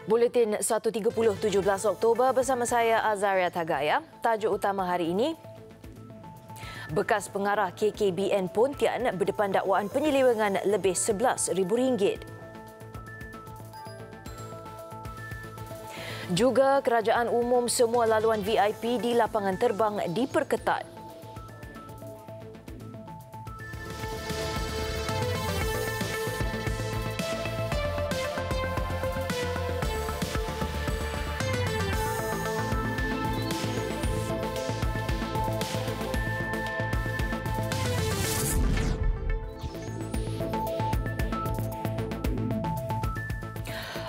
Buletin 1.30 17 Oktober bersama saya Azaria Tagaya. Tajuk utama hari ini, bekas pengarah KKBN Pontian berdepan dakwaan penyelewengan lebih RM11,000. Juga kerajaan umum semua laluan VIP di lapangan terbang diperketat.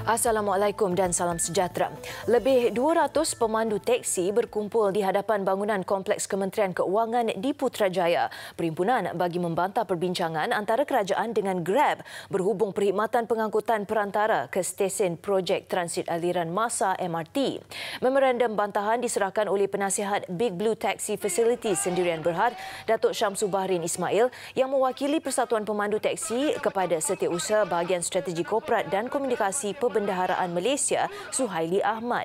Assalamualaikum dan salam sejahtera. Lebih 200 pemandu teksi berkumpul di hadapan bangunan Kompleks Kementerian Keuangan di Putrajaya. Perhimpunan bagi membantah perbincangan antara kerajaan dengan Grab berhubung perkhidmatan pengangkutan perantara ke stesen projek transit aliran massa MRT. Memorandum bantahan diserahkan oleh penasihat Big Blue Taxi Facilities Sendirian Berhad, Datuk Syamsul Bahrin Ismail, yang mewakili Persatuan Pemandu Teksi kepada Setiausaha Bahagian Strategi Korporat dan Komunikasi Perbendaharaan Malaysia, Suhaili Ahmad.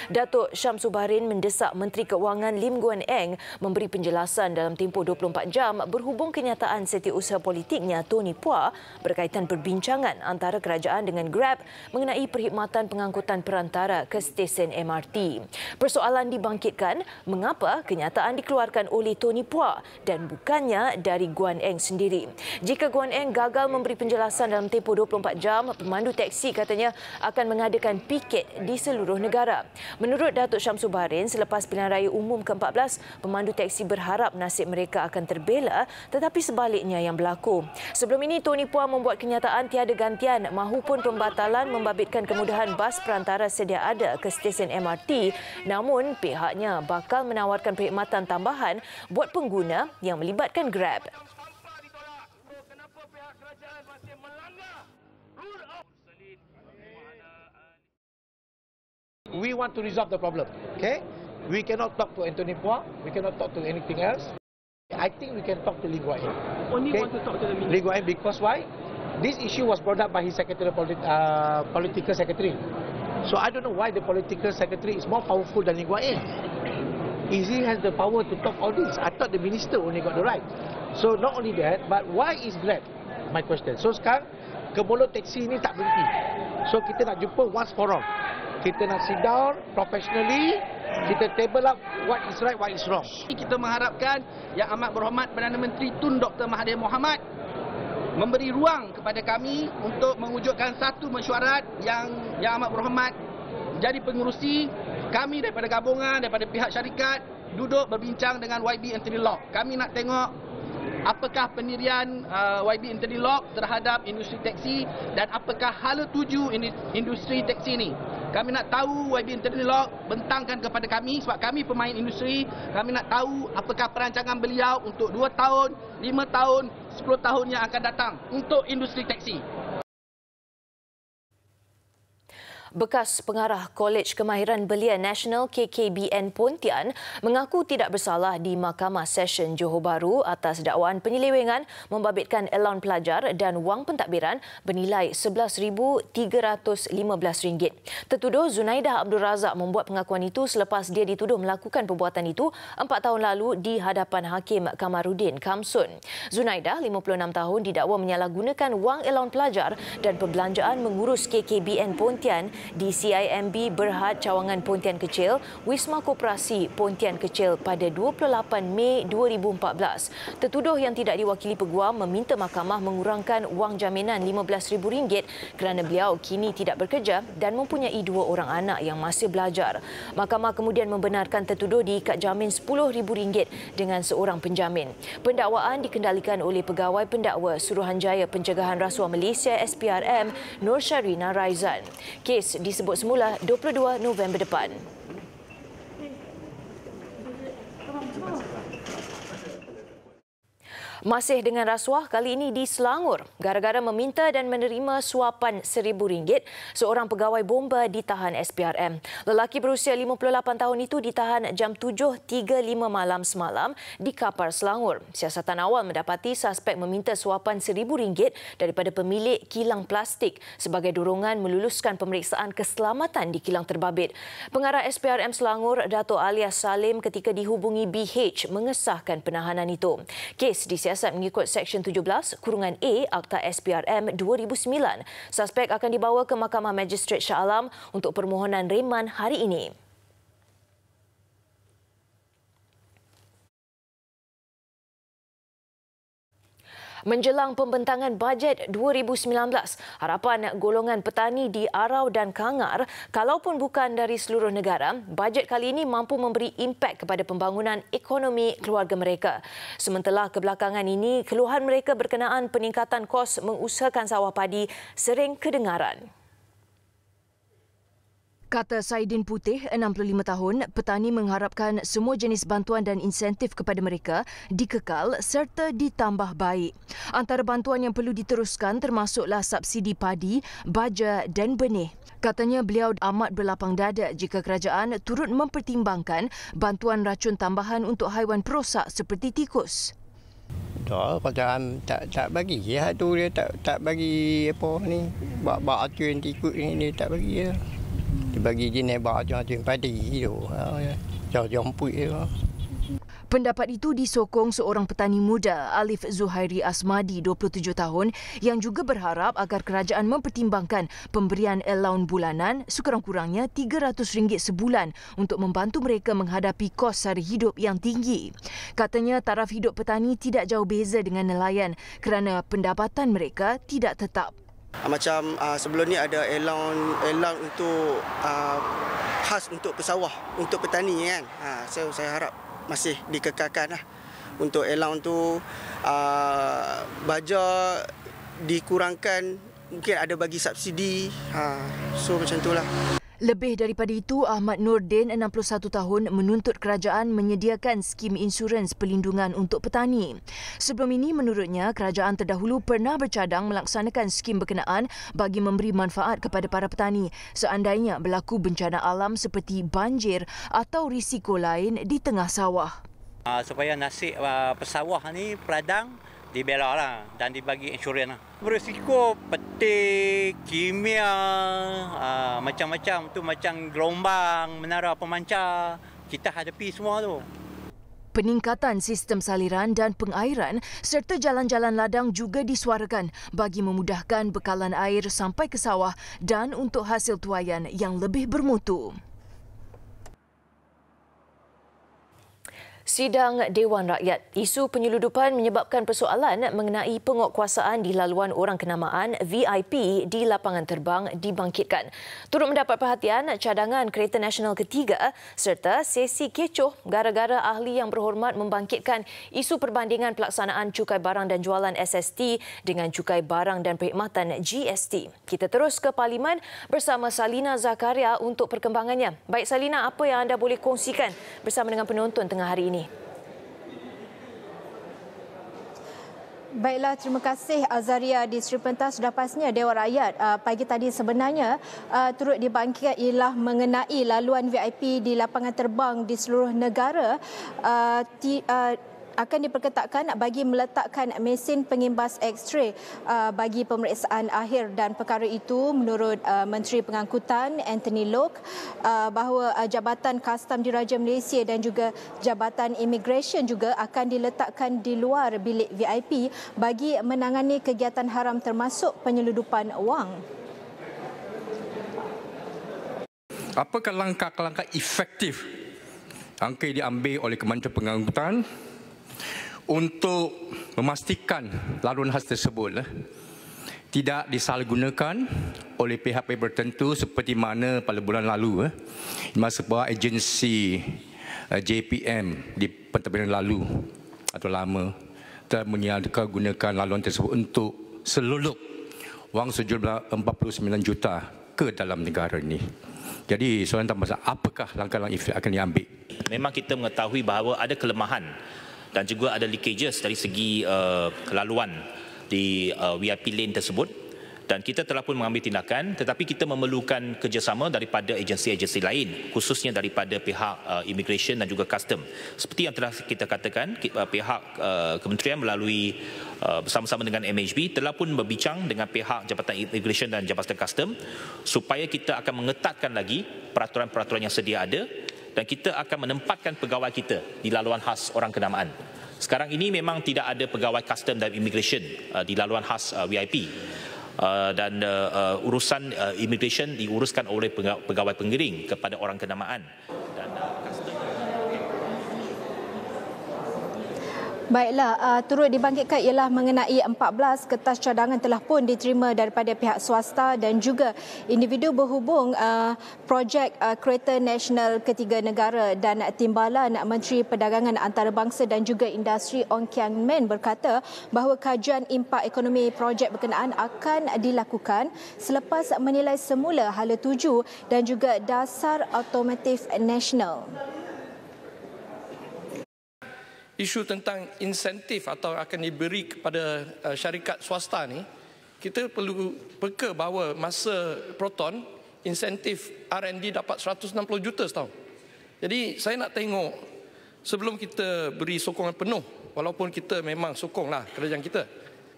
Datuk Syamsul Bahrin mendesak Menteri Keuangan Lim Guan Eng memberi penjelasan dalam tempoh 24 jam berhubung kenyataan setiausaha politiknya Tony Phua berkaitan perbincangan antara kerajaan dengan Grab mengenai perkhidmatan pengangkutan perantara ke stesen MRT. Persoalan dibangkitkan, mengapa kenyataan dikeluarkan oleh Tony Phua dan bukannya dari Guan Eng sendiri. Jika Guan Eng gagal memberi penjelasan dalam tempoh 24 jam, pemandu teksi katanya akan mengadakan piket di seluruh negara. Menurut Datuk Syamsul Bahrin, selepas pilihan raya umum ke-14, pemandu teksi berharap nasib mereka akan terbela, tetapi sebaliknya yang berlaku. Sebelum ini, Tony Phua membuat kenyataan tiada gantian mahupun pembatalan membabitkan kemudahan bas perantara sedia ada ke stesen MRT, namun pihaknya bakal menawarkan perkhidmatan tambahan buat pengguna yang melibatkan Grab. We want to resolve the problem, okay? We cannot talk to Anthony Phua, we cannot talk to anything else. I think we can talk to Lim Guan Eng. Only want to talk to the minister. Lim Guan Eng, because why? This issue was brought up by his political secretary. So I don't know why the political secretary is more powerful than Lim Guan Eng. He has the power to talk all this. I thought the minister only got the right. So not only that, but why is Grab? My question. So sekarang, kemulut teksi ini tak berhenti. So kita nak jumpa once for all. Kita nak sit down professionally, kita table up what is right, what is wrong. Kita mengharapkan Yang Amat Berhormat Perdana Menteri Tun Dr. Mahathir Mohamad memberi ruang kepada kami untuk mewujudkan satu mesyuarat yang Amat Berhormat jadi pengerusi. Kami daripada gabungan, daripada pihak syarikat duduk berbincang dengan YB Anthony Locke. Kami nak tengok apakah pendirian YB Anthony Locke terhadap industri teksi dan apakah hala tuju industri teksi ini. Kami nak tahu YB Anthony Locke bentangkan kepada kami sebab kami pemain industri. Kami nak tahu apakah perancangan beliau untuk 2 tahun, 5 tahun, 10 tahun yang akan datang untuk industri teksi. Bekas pengarah Kolej Kemahiran Belia Nasional KKBN Pontian mengaku tidak bersalah di Mahkamah Session Johor Bahru atas dakwaan penyelewengan membabitkan alaun pelajar dan wang pentadbiran bernilai RM11,315. Tertuduh Zunaidah Abdul Razak membuat pengakuan itu selepas dia dituduh melakukan perbuatan itu 4 tahun lalu di hadapan Hakim Kamarudin Kamsun. Zunaidah, 56 tahun, didakwa menyalahgunakan wang alaun pelajar dan perbelanjaan mengurus KKBN Pontian di CIMB Berhad Cawangan Pontian Kecil, Wisma Koperasi Pontian Kecil pada 28 Mei 2014. Tertuduh yang tidak diwakili peguam meminta mahkamah mengurangkan wang jaminan RM15,000 kerana beliau kini tidak bekerja dan mempunyai 2 orang anak yang masih belajar. Mahkamah kemudian membenarkan tertuduh diikat jamin RM10,000 dengan seorang penjamin. Pendakwaan dikendalikan oleh Pegawai Pendakwa Suruhanjaya Pencegahan Rasuah Malaysia SPRM Nur Syarina Raizan. Kes disebut semula 22 November depan. Masih dengan rasuah, kali ini di Selangor. Gara-gara meminta dan menerima suapan RM1,000, seorang pegawai bomba ditahan SPRM. Lelaki berusia 58 tahun itu ditahan jam 7.35 malam semalam di Kapar, Selangor. Siasatan awal mendapati suspek meminta suapan RM1,000 daripada pemilik kilang plastik sebagai dorongan meluluskan pemeriksaan keselamatan di kilang terbabit. Pengarah SPRM Selangor, Dato' Alias Salim, ketika dihubungi BH mengesahkan penahanan itu. Kes disiasat mengikut Seksyen 17(A) Akta SPRM 2009. Suspek akan dibawa ke Mahkamah Magistrate Shah Alam untuk permohonan reman hari ini. Menjelang pembentangan bajet 2019, harapan golongan petani di Arau dan Kangar, kalaupun bukan dari seluruh negara, bajet kali ini mampu memberi impak kepada pembangunan ekonomi keluarga mereka. Sementara kebelakangan ini, keluhan mereka berkenaan peningkatan kos mengusahakan sawah padi sering kedengaran. Kata Saidin Putih, 65 tahun, petani mengharapkan semua jenis bantuan dan insentif kepada mereka dikekal serta ditambah baik. Antara bantuan yang perlu diteruskan termasuklah subsidi padi, baja dan benih. Katanya beliau amat berlapang dada jika kerajaan turut mempertimbangkan bantuan racun tambahan untuk haiwan perosak seperti tikus. Kerajaan tak bagi ya tu, dia tak bagi apa ni, bak racun tikus ni tak bagi ya. Dia bagi jenis racun padi tu. Jauh-jauh tu. Pendapat itu disokong seorang petani muda, Alif Zuhairi Asmadi, 27 tahun, yang juga berharap agar kerajaan mempertimbangkan pemberian allowance bulanan sekurang-kurangnya RM300 sebulan untuk membantu mereka menghadapi kos sara hidup yang tinggi. Katanya taraf hidup petani tidak jauh beza dengan nelayan kerana pendapatan mereka tidak tetap. Macam sebelum ni ada allowance untuk khas untuk pesawah, untuk petani kan. Saya harap masih dikekalkan lah. Untuk allowance tu baja dikurangkan, mungkin ada bagi subsidi. So macam itulah. Lebih daripada itu, Ahmad Nordin, 61 tahun, menuntut kerajaan menyediakan skim insurans pelindungan untuk petani. Sebelum ini, menurutnya, kerajaan terdahulu pernah bercadang melaksanakan skim berkenaan bagi memberi manfaat kepada para petani seandainya berlaku bencana alam seperti banjir atau risiko lain di tengah sawah. Supaya nasib pesawah ni peladang dibela lah dan dibagi insurans lah. Berisiko petik, kimia, macam-macam tu, macam gelombang, menara pemancar, kita hadapi semua tu. Peningkatan sistem saliran dan pengairan serta jalan-jalan ladang juga disuarakan bagi memudahkan bekalan air sampai ke sawah dan untuk hasil tuaian yang lebih bermutu. Sidang Dewan Rakyat. Isu penyeludupan menyebabkan persoalan mengenai penguatkuasaan di laluan orang kenamaan VIP di lapangan terbang dibangkitkan. Turut mendapat perhatian cadangan kereta nasional ketiga serta sesi kecoh gara-gara ahli yang berhormat membangkitkan isu perbandingan pelaksanaan cukai barang dan jualan SST dengan cukai barang dan perkhidmatan GST. Kita terus ke Parlimen bersama Salina Zakaria untuk perkembangannya. Baik Salina, apa yang anda boleh kongsikan bersama dengan penonton tengah hari ini? Baiklah, terima kasih Azaria di Sri Pentas. Sudah pastinya Dewan Rakyat pagi tadi sebenarnya turut dibangkitkan ialah mengenai laluan VIP di lapangan terbang di seluruh negara akan diperketatkan bagi meletakkan mesin pengimbas X-ray bagi pemeriksaan akhir, dan perkara itu menurut Menteri Pengangkutan Anthony Loke bahawa Jabatan Kastam Diraja Malaysia dan juga Jabatan Immigration juga akan diletakkan di luar bilik VIP bagi menangani kegiatan haram termasuk penyeludupan wang. Apakah langkah-langkah efektif yang diambil oleh Kementerian Pengangkutan untuk memastikan laluan khas tersebut tidak disalahgunakan oleh pihak-pihak tertentu seperti mana pada bulan lalu masa sebuah agensi JPM di pentadbiran lalu atau lama telah menyalahgunakan laluan tersebut untuk selulup wang sejumlah 49 juta ke dalam negara ini. Jadi soalan tambah, apakah langkah-langkah efektif akan diambil? Memang kita mengetahui bahawa ada kelemahan dan juga ada leakages dari segi laluan di VIP lane tersebut. Dan kita telah pun mengambil tindakan, tetapi kita memerlukan kerjasama daripada agensi-agensi lain, khususnya daripada pihak immigration dan juga custom. Seperti yang telah kita katakan, pihak kementerian melalui bersama-sama dengan MHB telah pun berbincang dengan pihak Jabatan Immigration dan Jabatan Custom supaya kita akan mengetatkan lagi peraturan-peraturan yang sedia ada dan kita akan menempatkan pegawai kita di laluan khas orang kenamaan. Sekarang ini memang tidak ada pegawai custom dan immigration di laluan khas VIP. Dan urusan immigration diuruskan oleh pegawai pengiring kepada orang kenamaan dan custom. Baiklah, turut dibangkitkan ialah mengenai 14 kertas cadangan telah pun diterima daripada pihak swasta dan juga individu berhubung projek kereta nasional ketiga negara, dan Timbalan Menteri Perdagangan Antarabangsa dan juga Industri Ong Kiang Men berkata bahawa kajian impak ekonomi projek berkenaan akan dilakukan selepas menilai semula hala tuju dan juga dasar automotif nasional. Isu tentang insentif atau akan diberi kepada syarikat swasta ni, kita perlu peka bahawa masa Proton insentif R&D dapat 160 juta setahun. Jadi saya nak tengok sebelum kita beri sokongan penuh, walaupun kita memang sokonglah kerajaan kita,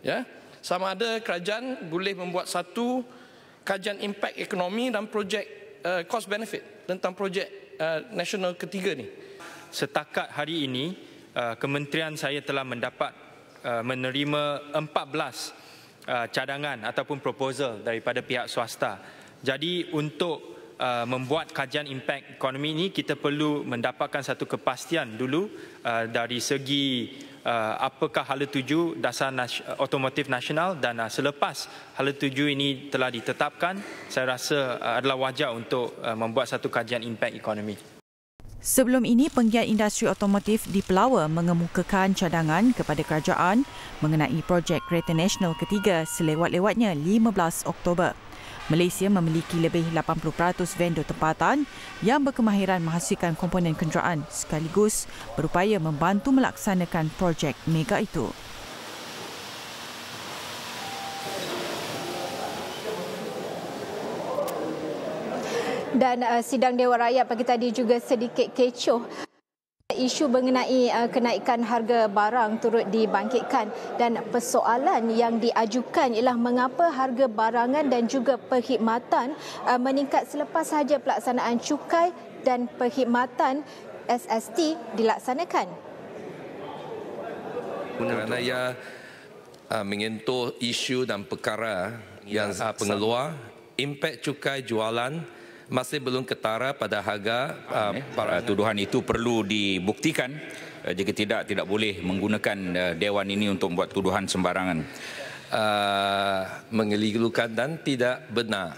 ya, sama ada kerajaan boleh membuat satu kajian impak ekonomi dan projek cost benefit tentang projek nasional ketiga ni. Setakat hari ini kementerian saya telah mendapat menerima 14 cadangan ataupun proposal daripada pihak swasta. Jadi untuk membuat kajian impak ekonomi ini, kita perlu mendapatkan satu kepastian dulu dari segi apakah hala tuju dasar otomotif nasional, dan selepas hala tuju ini telah ditetapkan, saya rasa adalah wajar untuk membuat satu kajian impak ekonomi. Sebelum ini, penggiat industri otomotif di Pelawa mengemukakan cadangan kepada kerajaan mengenai projek kereta nasional ketiga selewat-lewatnya 15 Oktober. Malaysia memiliki lebih 80% vendor tempatan yang berkemahiran menghasilkan komponen kenderaan sekaligus berupaya membantu melaksanakan projek mega itu. Dan sidang Dewan Rakyat pagi tadi juga sedikit kecoh. Isu mengenai kenaikan harga barang turut dibangkitkan, dan persoalan yang diajukan ialah mengapa harga barangan dan juga perkhidmatan meningkat selepas sahaja pelaksanaan cukai dan perkhidmatan SST dilaksanakan. Kerana ia menyentuh isu dan perkara yang pengeluar, impak cukai jualan masih belum ketara pada harga. Tuduhan itu perlu dibuktikan. Jika tidak boleh menggunakan Dewan ini untuk membuat tuduhan sembarangan. Mengelirukan dan tidak benar.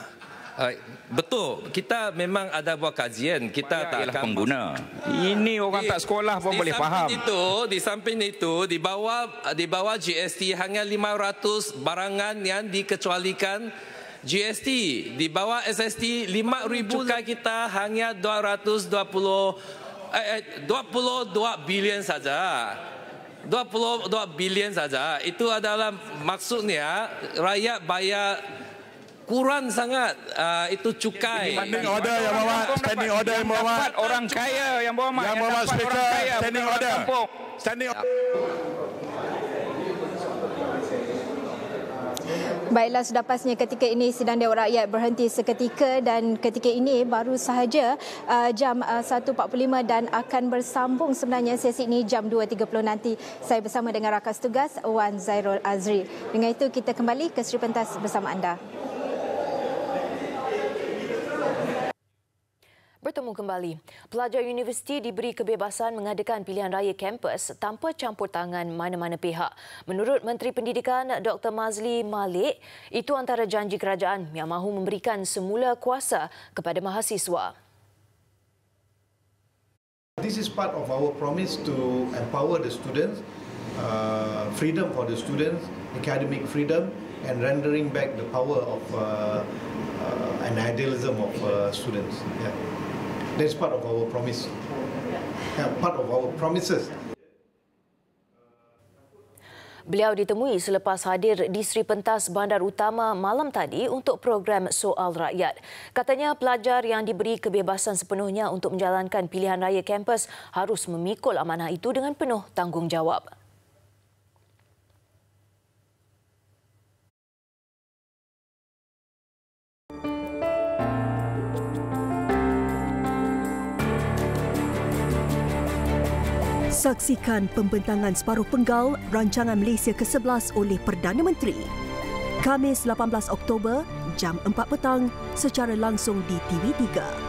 Betul, kita memang ada buat kajian. Kita tak akan pengguna. Ini orang tak sekolah pun boleh faham. Di samping itu, di bawah GST hanya 500 barangan yang dikecualikan GST. Di bawah SST 5,000 cukai kita hanya 22 bilion saja. 22 bilion saja. Itu adalah maksudnya rakyat bayar kurang sangat itu cukai. Standing order yang Muhammad. Standing order yang Muhammad. Orang kaya yang Muhammad. Yang Muhammad Speaker. Standing order. Standing order. Baiklah, sudah pasnya ketika ini sidang Dewan Rakyat berhenti seketika, dan ketika ini baru sahaja jam 1.45 dan akan bersambung sebenarnya sesi ini jam 2.30 nanti. Saya bersama dengan rakan tugas Wan Zairul Azri. Dengan itu kita kembali ke Sri Pentas bersama anda. Bertemu kembali. Pelajar universiti diberi kebebasan mengadakan pilihan raya kampus tanpa campur tangan mana-mana pihak. Menurut Menteri Pendidikan Dr. Mazli Malik, itu antara janji kerajaan yang mahu memberikan semula kuasa kepada mahasiswa. This is part of our promise to empower the students, freedom for the students, academic freedom, and rendering back the power of and idealism of students. Yeah. That's part of our promise. Part of our promises. Beliau ditemui selepas hadir di Sri Pentas Bandar Utama malam tadi untuk program Soal Rakyat. Katanya pelajar yang diberi kebebasan sepenuhnya untuk menjalankan pilihan raya kampus harus memikul amanah itu dengan penuh tanggungjawab. Saksikan pembentangan separuh penggal Rancangan Malaysia ke-11 oleh Perdana Menteri. Khamis 18 Oktober, jam 4 petang secara langsung di TV3.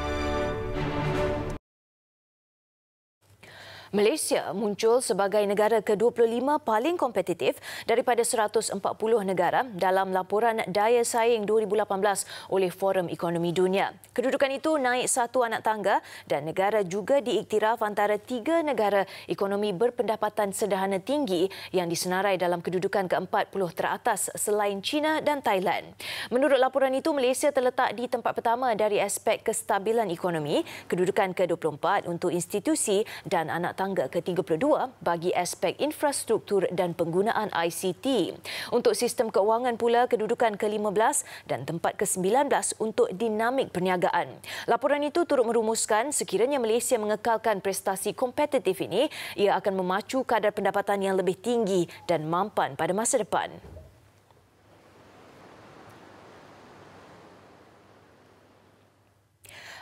Malaysia muncul sebagai negara ke-25 paling kompetitif daripada 140 negara dalam laporan Daya Saing 2018 oleh Forum Ekonomi Dunia. Kedudukan itu naik satu anak tangga dan negara juga diiktiraf antara 3 negara ekonomi berpendapatan sederhana tinggi yang disenarai dalam kedudukan ke-40 teratas selain China dan Thailand. Menurut laporan itu, Malaysia terletak di tempat pertama dari aspek kestabilan ekonomi, kedudukan ke-24 untuk institusi dan anak tangga ke-32 bagi aspek infrastruktur dan penggunaan ICT. Untuk sistem keuangan pula kedudukan ke-15 dan tempat ke-19 untuk dinamik perniagaan. Laporan itu turut merumuskan sekiranya Malaysia mengekalkan prestasi kompetitif ini, ia akan memacu kadar pendapatan yang lebih tinggi dan mampan pada masa depan.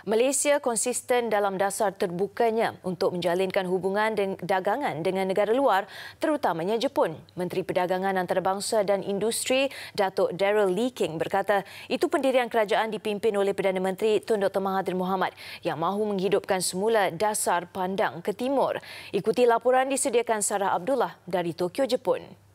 Malaysia konsisten dalam dasar terbukanya untuk menjalinkan hubungan dagangan dengan negara luar, terutamanya Jepun. Menteri Perdagangan Antarabangsa dan Industri, Datuk Daryl Lee King berkata, itu pendirian kerajaan dipimpin oleh Perdana Menteri Tun Dr. Mahathir Mohamad yang mahu menghidupkan semula dasar pandang ke timur. Ikuti laporan disediakan Sarah Abdullah dari Tokyo, Jepun.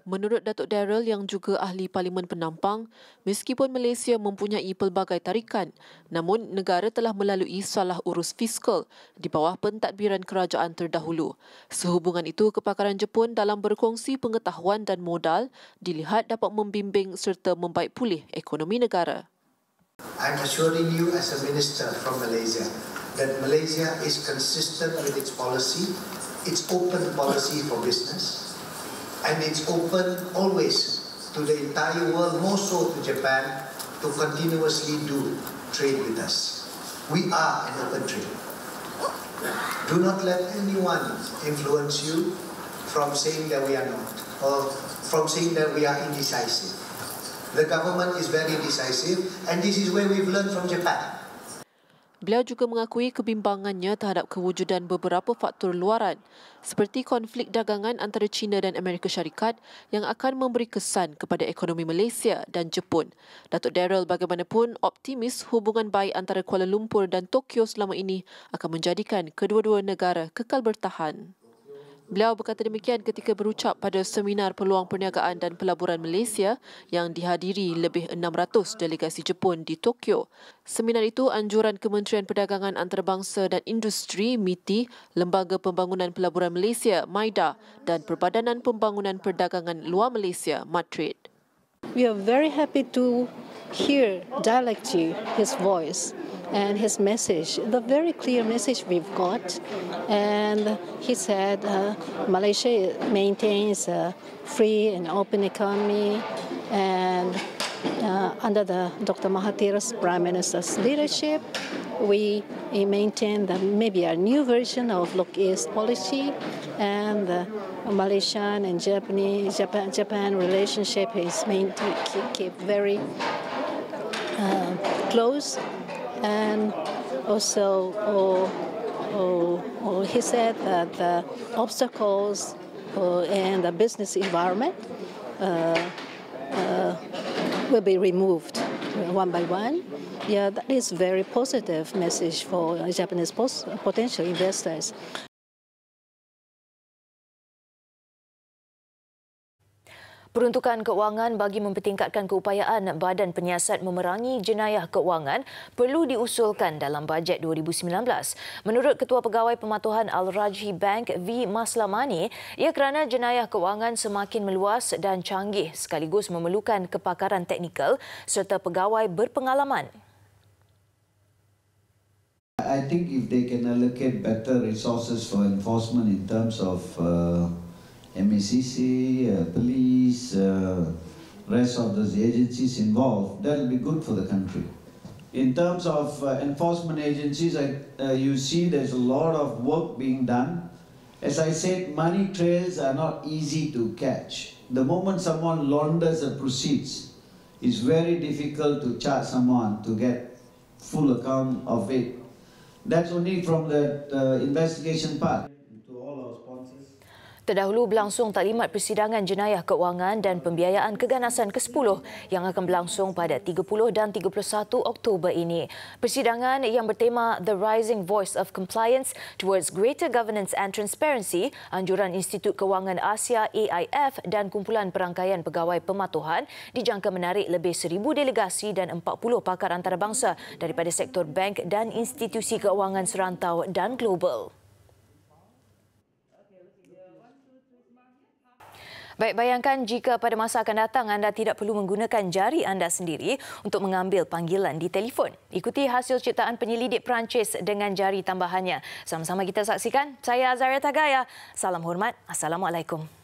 Menurut Datuk Daryl yang juga ahli Parlimen Penampang, meskipun Malaysia mempunyai pelbagai tarikan, namun negara telah melalui salah urus fiskal di bawah pentadbiran kerajaan terdahulu. Sehubungan itu, kepakaran Jepun dalam berkongsi pengetahuan dan modal dilihat dapat membimbing serta membaik pulih ekonomi negara. I'm assuring you as a minister from Malaysia that Malaysia is consistent with its policy, its open policy for business. And it's open always to the entire world, more so to Japan, to continuously do trade with us. We are an open trade. Do not let anyone influence you from saying that we are not, or from saying that we are indecisive. The government is very decisive, and this is where we've learned from Japan. Beliau juga mengakui kebimbangannya terhadap kewujudan beberapa faktor luaran seperti konflik dagangan antara China dan Amerika Syarikat yang akan memberi kesan kepada ekonomi Malaysia dan Jepun. Datuk Daryl bagaimanapun optimis hubungan baik antara Kuala Lumpur dan Tokyo selama ini akan menjadikan kedua-dua negara kekal bertahan. Beliau berkata demikian ketika berucap pada Seminar Peluang Perniagaan dan Pelaburan Malaysia yang dihadiri lebih 600 delegasi Jepun di Tokyo. Seminar itu anjuran Kementerian Perdagangan Antarabangsa dan Industri MITI, Lembaga Pembangunan Pelaburan Malaysia MIDA dan Perbadanan Pembangunan Perdagangan Luar Malaysia MATRADE. We are very happy to hear directly his voice and his message, the very clear message we've got. And he said Malaysia maintains a free and open economy, and under the Dr. Mahathir's Prime Minister's leadership, we maintain maybe a new version of Look East policy, and the Malaysian and Japan relationship is maintained keep very close. And also, he said that the obstacles in the business environment will be removed one by one. Yeah, that is a very positive message for Japanese potential investors. Peruntukan keuangan bagi mempertingkatkan keupayaan Badan Penyiasat Memerangi Jenayah Keuangan perlu diusulkan dalam bajet 2019. Menurut Ketua Pegawai Pematuhan Al-Rajhi Bank V. Maslamani, ia kerana jenayah keuangan semakin meluas dan canggih sekaligus memerlukan kepakaran teknikal serta pegawai berpengalaman. I think if they can allocate better resources for enforcement in terms of MACC, police, rest of those agencies involved, that will be good for the country. In terms of enforcement agencies, you see there's a lot of work being done. As I said, money trails are not easy to catch. The moment someone launders the proceeds, it's very difficult to charge someone to get full account of it. That's only from the investigation part. Terdahulu berlangsung taklimat persidangan jenayah keuangan dan pembiayaan keganasan ke-10 yang akan berlangsung pada 30 dan 31 Oktober ini. Persidangan yang bertema The Rising Voice of Compliance Towards Greater Governance and Transparency, anjuran Institut Kewangan Asia AIF dan kumpulan perangkaian pegawai pematuhan dijangka menarik lebih 1,000 delegasi dan 40 pakar antarabangsa daripada sektor bank dan institusi keuangan serantau dan global. Baik, bayangkan jika pada masa akan datang anda tidak perlu menggunakan jari anda sendiri untuk mengambil panggilan di telefon. Ikuti hasil ciptaan penyelidik Perancis dengan jari tambahannya. Sama-sama kita saksikan. Saya Azaria Tagaya. Salam hormat. Assalamualaikum.